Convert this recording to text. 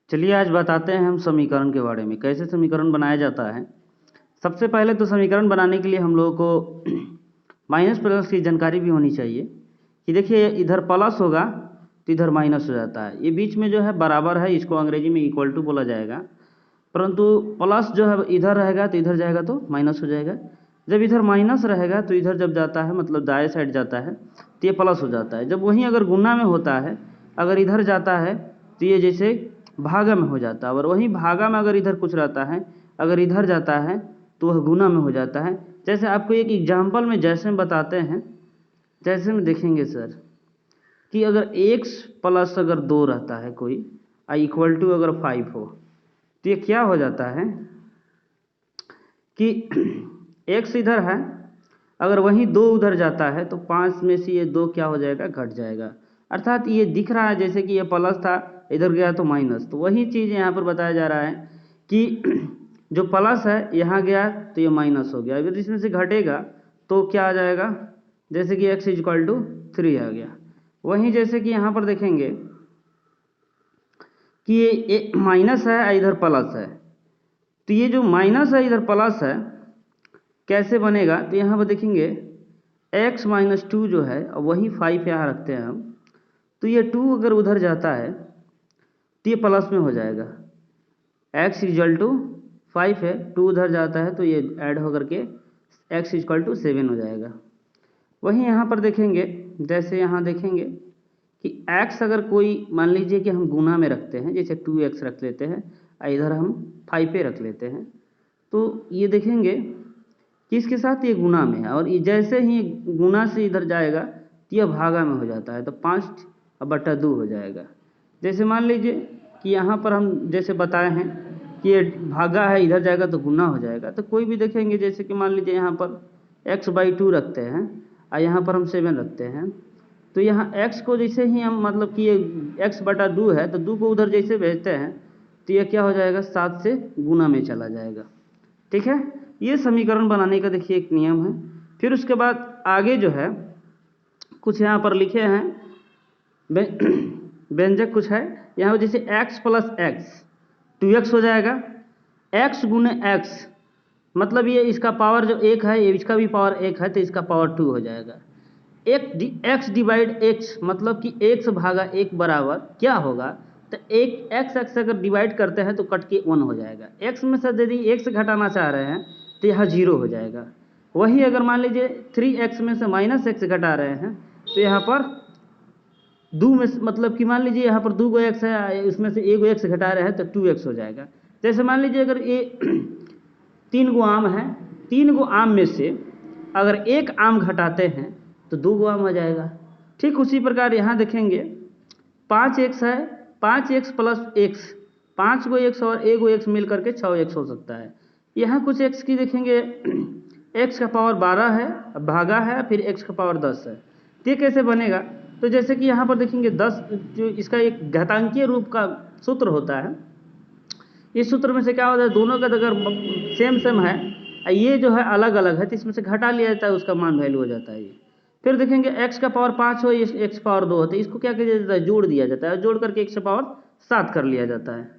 चलिए आज बताते हैं हम समीकरण के बारे में, कैसे समीकरण बनाया जाता है। सबसे पहले तो समीकरण बनाने के लिए हम लोगों को माइनस प्लस की जानकारी भी होनी चाहिए कि देखिए इधर प्लस होगा तो इधर माइनस हो जाता है। ये बीच में जो है बराबर है, इसको अंग्रेजी में इक्वल टू बोला जाएगा। परंतु प्लस जो है इधर रहेगा तो इधर जाएगा तो माइनस हो जाएगा। जब इधर माइनस रहेगा तो इधर जब जाता है मतलब दाएं साइड जाता है तो ये प्लस हो जाता है। जब वहीं अगर गुना में होता है, अगर इधर जाता है तो ये जैसे भागा में हो जाता है, और वहीं भागा में अगर इधर कुछ रहता है, अगर इधर जाता है तो वह गुना में हो जाता है। जैसे आपको एक एग्जाम्पल में जैसे में बताते हैं, जैसे में देखेंगे सर कि अगर x प्लस अगर 2 रहता है कोई इक्वल टू अगर 5 हो तो ये क्या हो जाता है कि x इधर है, अगर वहीं 2 उधर जाता है तो 5 में से ये 2 क्या हो जाएगा, घट जाएगा। अर्थात ये दिख रहा है जैसे कि ये प्लस था, इधर गया तो माइनस। तो वही चीज़ यहाँ पर बताया जा रहा है कि जो प्लस है यहाँ गया तो ये माइनस हो गया। अगर इसमें से घटेगा तो क्या आ जाएगा, जैसे कि x इक्वल टू 3 आ गया। वहीं जैसे कि यहाँ पर देखेंगे कि ये माइनस है इधर प्लस है, तो ये जो माइनस है इधर प्लस है कैसे बनेगा, तो यहाँ पर देखेंगे x माइनस 2 जो है, और वही 5 यहाँ रखते हैं हम, तो ये 2 अगर उधर जाता है तो ये प्लस में हो जाएगा। x इक्वल टू 5 है, 2 उधर जाता है तो ये ऐड होकर के x इक्वल टू 7 हो जाएगा। वहीं यहाँ पर देखेंगे, जैसे यहाँ देखेंगे कि x अगर कोई मान लीजिए कि हम गुना में रखते हैं, जैसे 2x रख लेते हैं और इधर हम 5 पे रख लेते हैं, तो ये देखेंगे कि इसके साथ ये गुना में है, और ये जैसे ही गुना से इधर जाएगा तो यह भागा में हो जाता है, तो 5/2 हो जाएगा। जैसे मान लीजिए कि यहाँ पर हम जैसे बताए हैं कि ये भागा है, इधर जाएगा तो गुना हो जाएगा। तो कोई भी देखेंगे जैसे कि मान लीजिए यहाँ पर x/2 रखते हैं और यहाँ पर हम 7 रखते हैं, तो यहाँ x को जैसे ही हम मतलब कि ये x/2 है तो 2 को उधर जैसे भेजते हैं तो ये क्या हो जाएगा, 7 से गुना में चला जाएगा। ठीक है, ये समीकरण बनाने का देखिए एक नियम है। फिर उसके बाद आगे जो है कुछ यहाँ पर लिखे हैं व्यंजक कुछ है यहाँ पर, जैसे x प्लस एक्स 2x हो जाएगा। x गुने x मतलब ये इसका पावर जो 1 है, ये इसका भी पावर 1 है तो इसका पावर 2 हो जाएगा। x डिवाइड x मतलब कि x भागा 1 बराबर क्या होगा, तो एक x अगर डिवाइड करते हैं तो कट के 1 हो जाएगा। x में से यदि x घटाना चाह रहे हैं तो यहाँ 0 हो जाएगा। वही अगर मान लीजिए 3x में से माइनस x घटा रहे हैं तो यहाँ पर 2 में मतलब कि मान लीजिए यहाँ पर 2 x है, इसमें से 1 x घटा रहे हैं तो 2x हो जाएगा। जैसे मान लीजिए अगर ये 3 गो आम है, 3 गो आम में से अगर 1 आम घटाते हैं तो 2 गो आम हो जाएगा। ठीक उसी प्रकार यहाँ देखेंगे 5x है, 5x प्लस x, 5 गो x और 1 गो x मिल करके 6x हो सकता है। यहाँ कुछ x की देखेंगे x का पावर 12 है, भागा है, फिर x का पावर 10 है। ये कैसे बनेगा, तो जैसे कि यहाँ पर देखेंगे 10 जो इसका एक घातांकीय रूप का सूत्र होता है, इस सूत्र में से क्या होता है, दोनों का अगर सेम है, ये जो है अलग अलग है तो इसमें से घटा लिया जाता है, उसका मान वैल्यू हो जाता है ये। फिर देखेंगे x का पावर 5 हो, x पावर 2 होता है, इसको क्या किया जाता है, जोड़ दिया जाता है, जोड़ करके x का पावर 7 कर लिया जाता है।